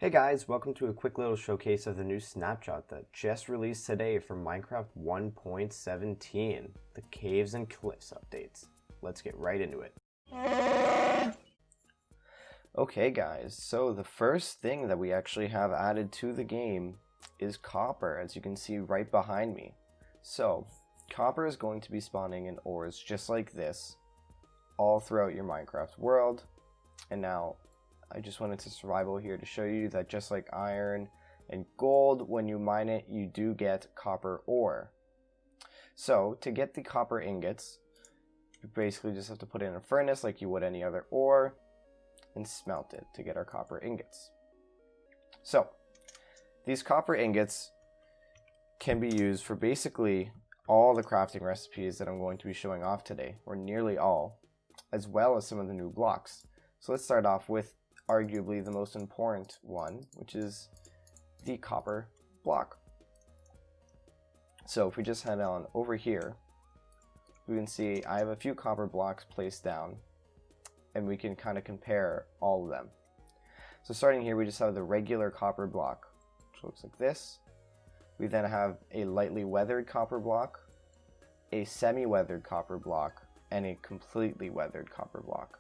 Hey guys, welcome to a quick little showcase of the new Snapshot that just released today for Minecraft 1.17, the Caves and Cliffs updates. Let's get right into it. Okay guys, so the first thing that we actually have added to the game is copper, as you can see right behind me. So, copper is going to be spawning in ores just like this all throughout your Minecraft world. And now, I just went into survival here to show you that just like iron and gold, when you mine it, you do get copper ore. So to get the copper ingots, you basically just have to put it in a furnace like you would any other ore and smelt it to get our copper ingots. So these copper ingots can be used for basically all the crafting recipes that I'm going to be showing off today, or nearly all, as well as some of the new blocks. So let's start off with arguably the most important one, which is the copper block. So if we just head on over here, we can see I have a few copper blocks placed down, and we can kind of compare all of them. So starting here, we just have the regular copper block, which looks like this. We then have a lightly weathered copper block, a semi-weathered copper block, and a completely weathered copper block.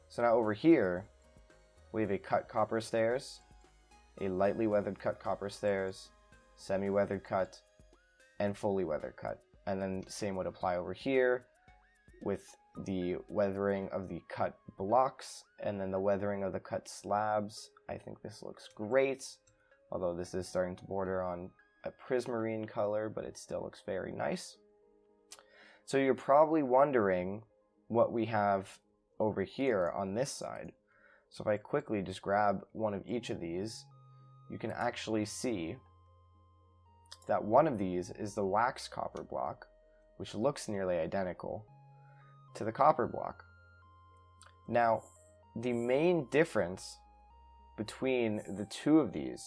So now over here, we have a cut copper stairs, a lightly weathered cut copper stairs, semi-weathered cut, and fully weathered cut. And then the same would apply over here with the weathering of the cut blocks and then the weathering of the cut slabs. I think this looks great, although this is starting to border on a prismarine color, but it still looks very nice. So you're probably wondering what we have over here on this side. So if I quickly just grab one of each of these, you can actually see that one of these is the wax copper block, which looks nearly identical to the copper block. Now, the main difference between the two of these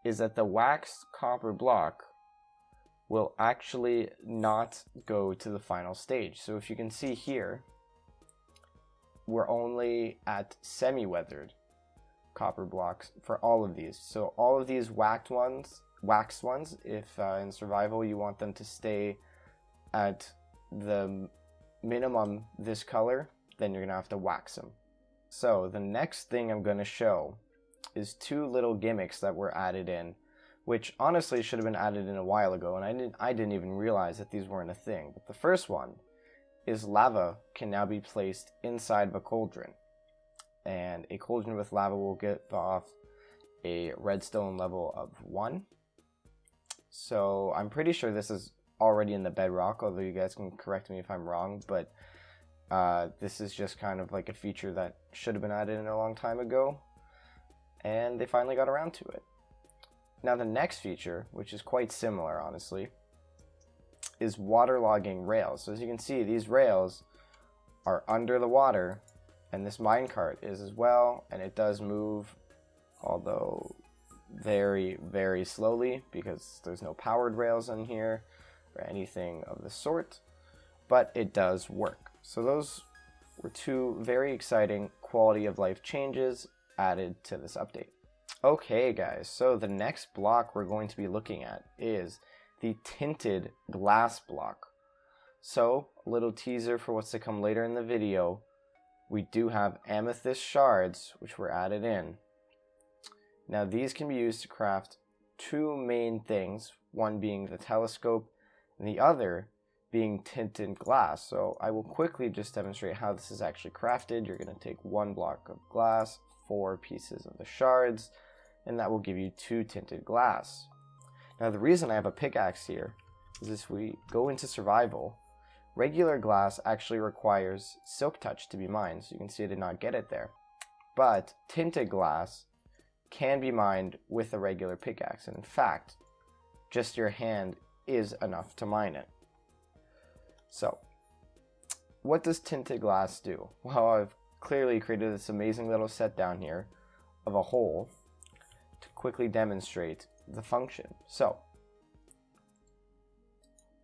is that the wax copper block will actually not go to the final stage. So if you can see here, we're only at semi-weathered copper blocks for all of these. So all of these waxed ones, if in survival you want them to stay at the minimum this color, then you're gonna have to wax them. So the next thing I'm gonna show is two little gimmicks that were added in, which honestly should have been added in a while ago, and I didn't even realize that these weren't a thing. But the first one is lava can now be placed inside of a cauldron, and a cauldron with lava will get off a redstone level of 1. So I'm pretty sure this is already in the bedrock, although you guys can correct me if I'm wrong, but this is just kind of like a feature that should have been added in a long time ago, and they finally got around to it. Now the next feature, which is quite similar honestly, is waterlogging rails. So as you can see, these rails are under the water, and this minecart is as well, and it does move, although very, very slowly because there's no powered rails in here or anything of the sort, but it does work. So those were two very exciting quality of life changes added to this update. Okay guys, so the next block we're going to be looking at is the tinted glass block. So, a little teaser for what's to come later in the video. We do have amethyst shards, which were added in. Now these can be used to craft two main things, one being the telescope and the other being tinted glass. So I will quickly just demonstrate how this is actually crafted. You're going to take one block of glass, 4 pieces of the shards, and that will give you 2 tinted glass. Now the reason I have a pickaxe here is if we go into survival, regular glass actually requires silk touch to be mined, so you can see I did not get it there. But tinted glass can be mined with a regular pickaxe, and in fact, just your hand is enough to mine it. So, what does tinted glass do? Well, I've clearly created this amazing little set down here of a hole to quickly demonstrate the function. So,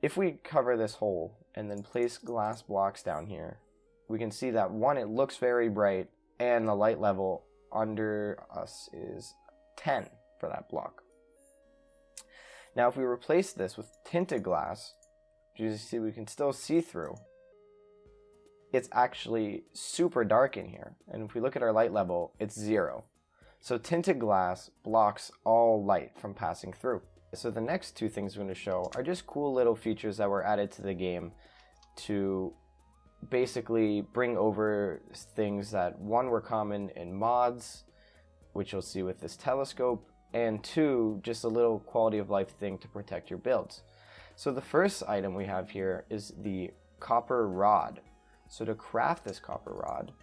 if we cover this hole and then place glass blocks down here, we can see that one, it looks very bright, and the light level under us is 10 for that block. Now if we replace this with tinted glass, you see we can still see through. It's actually super dark in here, and if we look at our light level, it's 0. So tinted glass blocks all light from passing through. So the next two things we're going to show are just cool little features that were added to the game to basically bring over things that, one, were common in mods, which you'll see with this telescope, and two, just a little quality of life thing to protect your builds. So the first item we have here is the copper rod. So to craft this copper rod,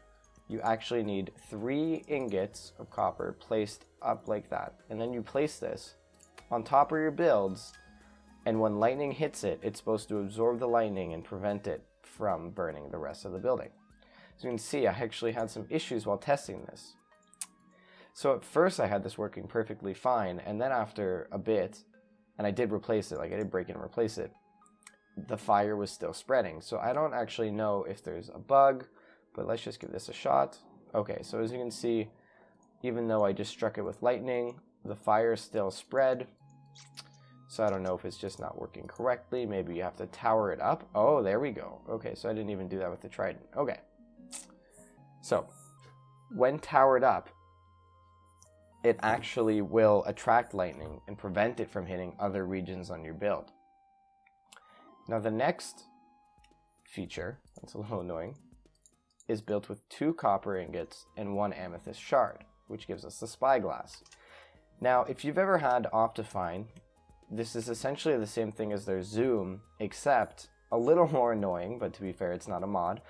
you actually need 3 ingots of copper placed up like that, and then you place this on top of your builds, and when lightning hits it, it's supposed to absorb the lightning and prevent it from burning the rest of the building. So you can see I actually had some issues while testing this. So at first I had this working perfectly fine, and then after a bit, and I did replace it, like I did break it and replace it, the fire was still spreading. So I don't actually know if there's a bug, but let's just give this a shot. Okay, so as you can see, even though I just struck it with lightning, the fire still spread. So I don't know if it's just not working correctly. Maybe you have to tower it up. Oh, there we go. Okay, so I didn't even do that with the trident. Okay. So when towered up, it actually will attract lightning and prevent it from hitting other regions on your build. Now the next feature, that's a little annoying, is built with 2 copper ingots and 1 amethyst shard, which gives us the spyglass. Now, if you've ever had Optifine, this is essentially the same thing as their zoom, except a little more annoying, but to be fair, it's not a mod,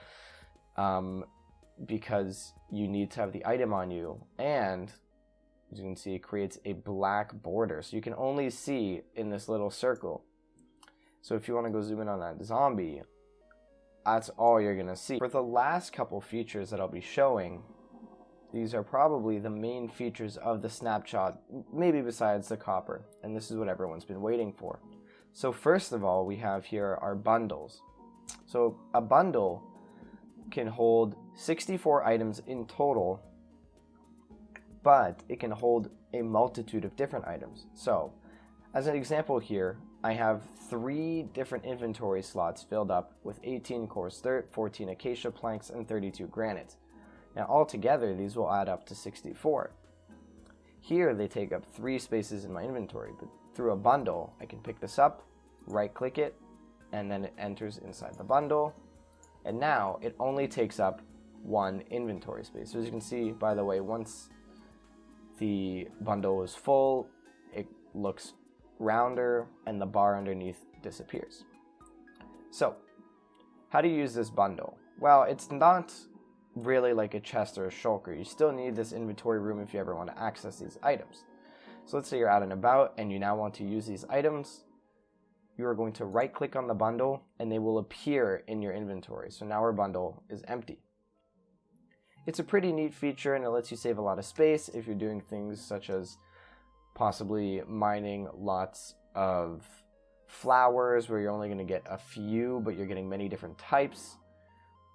because you need to have the item on you, and as you can see, it creates a black border, so you can only see in this little circle. So if you want to go zoom in on that zombie, that's all you're going to see. For the last couple features that I'll be showing, these are probably the main features of the snapshot, maybe besides the copper, and this is what everyone's been waiting for. So first of all, we have here our bundles. So a bundle can hold 64 items in total, but it can hold a multitude of different items. So as an example here, I have 3 different inventory slots filled up with 18 coarse dirt, 14 acacia planks, and 32 granite. Now altogether, these will add up to 64. Here they take up 3 spaces in my inventory, but through a bundle, I can pick this up, right-click it, and then it enters inside the bundle. And now it only takes up 1 inventory space. So as you can see, by the way, once the bundle is full, it looks rounder and the bar underneath disappears. So how do you use this bundle? Well, it's not really like a chest or a shulker. You still need this inventory room if you ever want to access these items. So let's say you're out and about and you now want to use these items. You are going to right click on the bundle and they will appear in your inventory. So now our bundle is empty. It's a pretty neat feature and it lets you save a lot of space if you're doing things such as possibly mining lots of flowers where you're only going to get a few but you're getting many different types.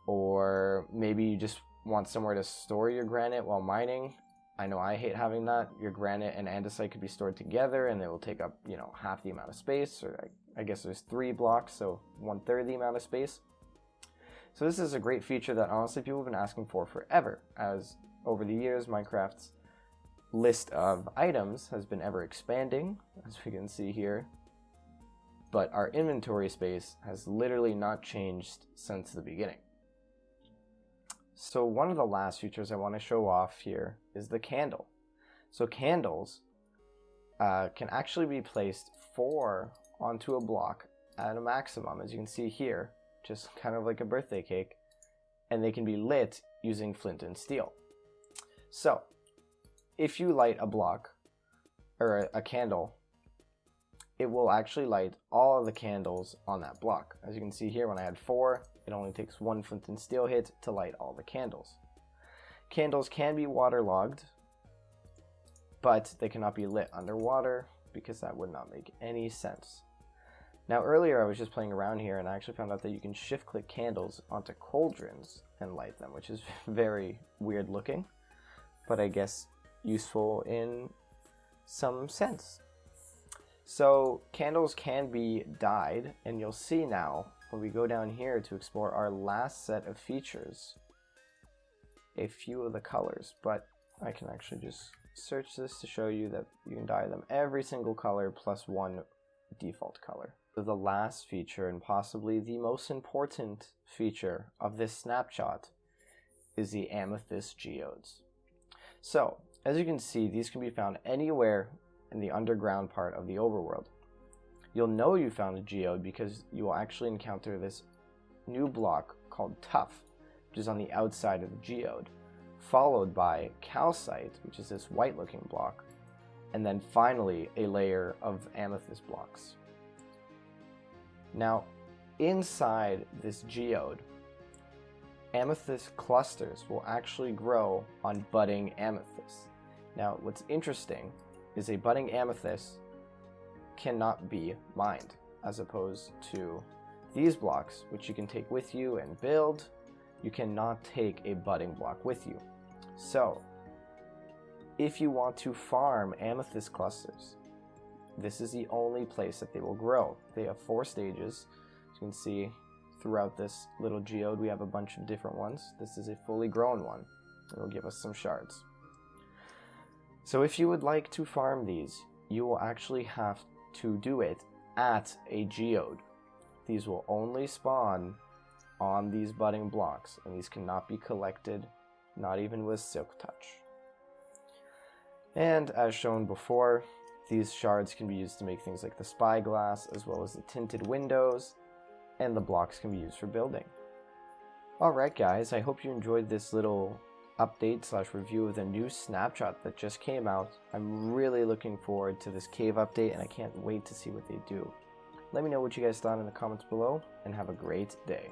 Or maybe you just want somewhere to store your granite while mining. I know I hate having that. Your granite and andesite could be stored together and they will take up, half the amount of space, or I guess there's 3 blocks, so 1/3 the amount of space. So this is a great feature that honestly people have been asking for forever, as over the years Minecraft's list of items has been ever expanding, as we can see here. But our inventory space has literally not changed since the beginning. So one of the last features I want to show off here is the candle. So candles can actually be placed 4 onto a block at a maximum, as you can see here, just kind of like a birthday cake, and they can be lit using flint and steel. So if you light a block or a candle, it will actually light all of the candles on that block. As you can see here, when I had 4, it only takes 1 flint and steel hit to light all the candles. Candles can be waterlogged, but they cannot be lit underwater because that would not make any sense. Now earlier I was just playing around here and I actually found out that you can shift click candles onto cauldrons and light them, which is very weird looking. but I guess useful in some sense. So candles can be dyed, and you'll see now when we go down here to explore our last set of features, a few of the colors, but I can actually just search this to show you that you can dye them every single color plus one default color. So the last feature, and possibly the most important feature of this snapshot, is the Amethyst Geodes. So as you can see, these can be found anywhere in the underground part of the overworld. You'll know you found a geode because you will actually encounter this new block called tuff, which is on the outside of the geode, followed by calcite, which is this white looking block, and then finally a layer of amethyst blocks. Now inside this geode, amethyst clusters will actually grow on budding amethyst. Now what's interesting is a budding amethyst cannot be mined, as opposed to these blocks, which you can take with you and build. You cannot take a budding block with you. So if you want to farm amethyst clusters, this is the only place that they will grow. They have 4 stages. As you can see throughout this little geode, we have a bunch of different ones. This is a fully grown one. It will give us some shards. So if you would like to farm these, you will actually have to do it at a geode. These will only spawn on these budding blocks, and these cannot be collected, not even with Silk Touch. And as shown before, these shards can be used to make things like the spyglass, as well as the tinted windows, and the blocks can be used for building. Alright guys, I hope you enjoyed this little update / review of the new snapshot that just came out. I'm really looking forward to this cave update, and I can't wait to see what they do. Let me know what you guys thought in the comments below, and have a great day.